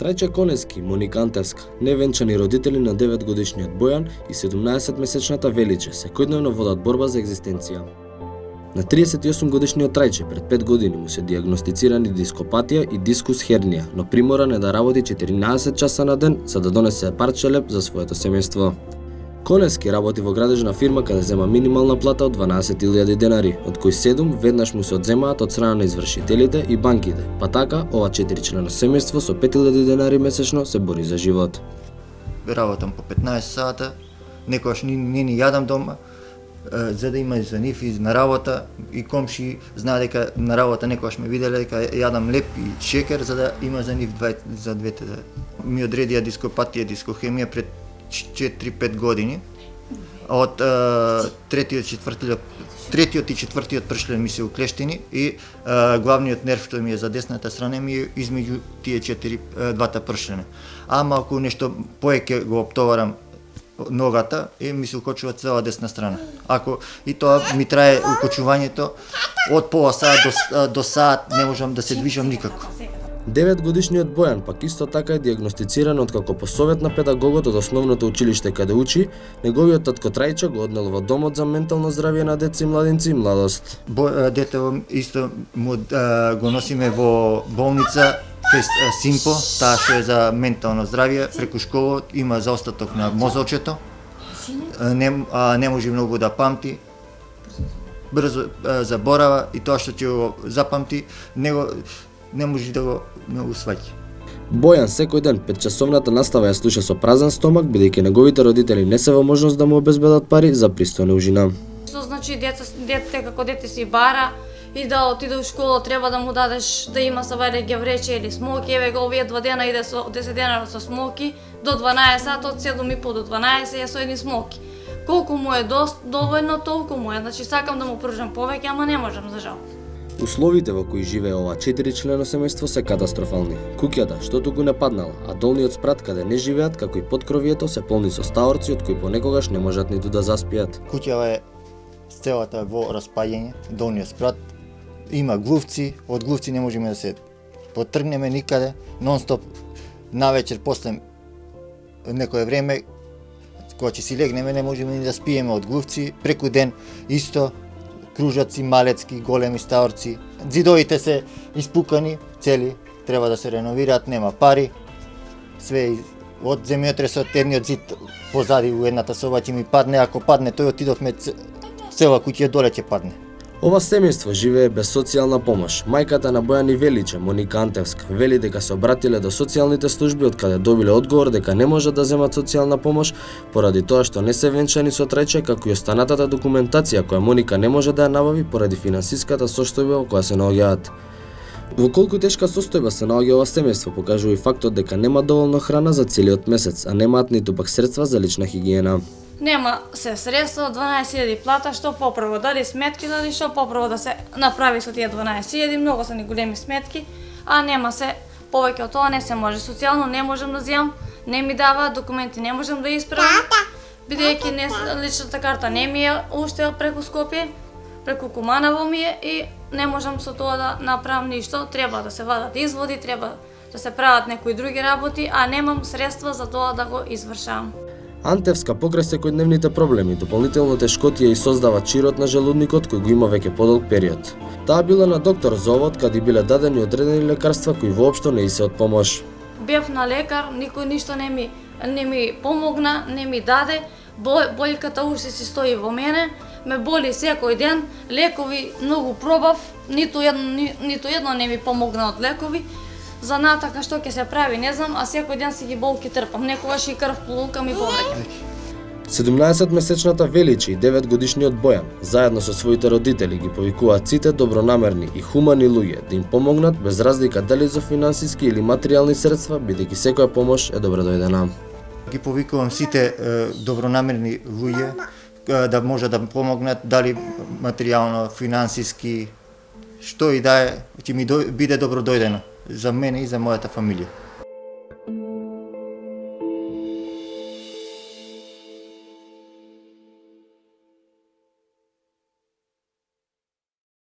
Трајче Конески, Моника Антевска, невенчани родители на 9-годишниот Бојан и 17-месечната Величе секојдневно водат борба за екзистенција. На 38-годишниот Трајче пред 5 години му се диагностицирани дископатија и дискус хернија, но приморан е да работи 14 часа на ден за да донесе парче леб за своето семејство. Конески работи во градежна фирма каде зема минимална плата од 12.000 денари, од кои 7 веднаш му се одземаат од страна на извршителите и банките, па така ова 4-члено семејство со 5.000 денари месечно се бори за живот. Работам по 15 сата, некогаш не ни јадам дома, за да има за нив и на работа, и комши знае дека на работа некогаш ме виделе дека јадам леп и шекер за да има за нив за двете. Ми одредија дископатија, дискохемија пред 4-5 години. Од третиот и четвртиот пршлен ми се уклештени и главниот нерв што ми е за десната страна ми е измеѓу тие двата пршлена. Ама ако нешто поеќе го оптоварам ногата и ми се укочува цела десна страна. Ако и тоа ми трае укочувањето од пола саат до саат, не можам да се движам никако. 9-годишниот Бојан пак исто така е диагностициран откако по совет на педагогот од основното училиште каде учи, неговиот татко Трајче го однел во домот за ментално здравје на деца и младинци и младост. Детето исто го носиме во болница Симпо, таа што е за ментално здравје, преку школа има заостаток на мозочето, не може многу да памти, брзо заборава и тоа што ќе го запамти, не може да го сваќа. Бојан секој ден 5-часовната настава ја слуша со празен стомак, бидејќи неговите родители не се во можност да му обезбедат пари за пристојна ужина. Што значи дете како дете си бара и да отиде у школа, треба да му дадеш да има савајле геврече или смоки, еве го овие 2 дена иде со 10 дена со смоки, до 12 сата, од 7:30 до 12 е со едни смоки. Колку му е доволно, толку му е. Значи сакам да му пружам повеќе, ама не можам за жал. Условите во кои живее ова 4-члено семејство се катастрофални. Куќата, што туку не паднала, а долниот спрат каде не живеат, како и поткровието, се полни со стаорци од кои понекогаш не можат ниту да заспијат. Куќава е целата во распаѓање, долниот спрат, има глувци, од глувци не можеме да се потргнеме никаде, нон-стоп, навечер после некое време, кога ќе си легнеме, не можеме ни да спиеме од глувци, преку ден исто, кружаци, малецки, големи стаорци. Зидовите се испукани, цели, треба да се реновираат, нема пари. Све од земјотресот, едниот зид позади у едната соба ќе ми падне, ако падне тој отидовме цела куќа доле ќе падне. Ова семејство живее без социјална помош. Мајката на Бојан и Величе, Моника Антевска, вели дека се обратиле до социјалните служби од каде добиле одговор дека не можат да земат социјална помош поради тоа што не се венчани со Трајче, како и останатата документација која Моника не може да ја набави поради финансиската состојба во која се наоѓаат. Во колку тешка состојба се наоѓа ова семејство покажува и фактот дека нема доволно храна за целиот месец, а немаат ниту пак средства за лична хигиена. Нема се средства, 12.000 плата, што поправо, дали сметки, дали што поправо да се направи со тие 12.000, многу се ни големи сметки, а нема се, повеќе од тоа не се може. Социјално не можам да земам, не ми дава, документи не можам да исправам, бидејќи личната карта не ми е уште преку Скопје, преку Куманово ми е и не можам со тоа да направам ништо, треба да се вадат изводи, треба да се прават некои други работи, а немам средства за тоа да го извршавам. Антевска покрај секојдневните проблеми, дополнително тешкотија и создава чирот на желудникот кој го има веќе подолг период. Таа била на доктор Зовот, каде биле дадени одредени лекарства кои воопшто не и се од помош. Бев на лекар, никој ништо не ми помогна, не ми даде, бољката уште си стои во мене, ме боли секој ден, лекови многу пробав, ниту едно не ми помогна од лекови. За натака што ќе се прави, не знам, а секој ден си ги болки трпам, некогаш и крв полунка ми повреќа. 17-месечната Величе и 9-годишниот Бојан, заедно со своите родители, ги повикуваат сите добронамерни и хумани луѓе да им помогнат без разлика дали за финансиски или материјални средства, бидејќи секоја помош е добро дојдена. Ги повикувам сите добронамерни луѓе да може да помогнат, дали материјално, финансиски, што и да е, ќе ми биде добро дојдено за мене и за мојата фамилија.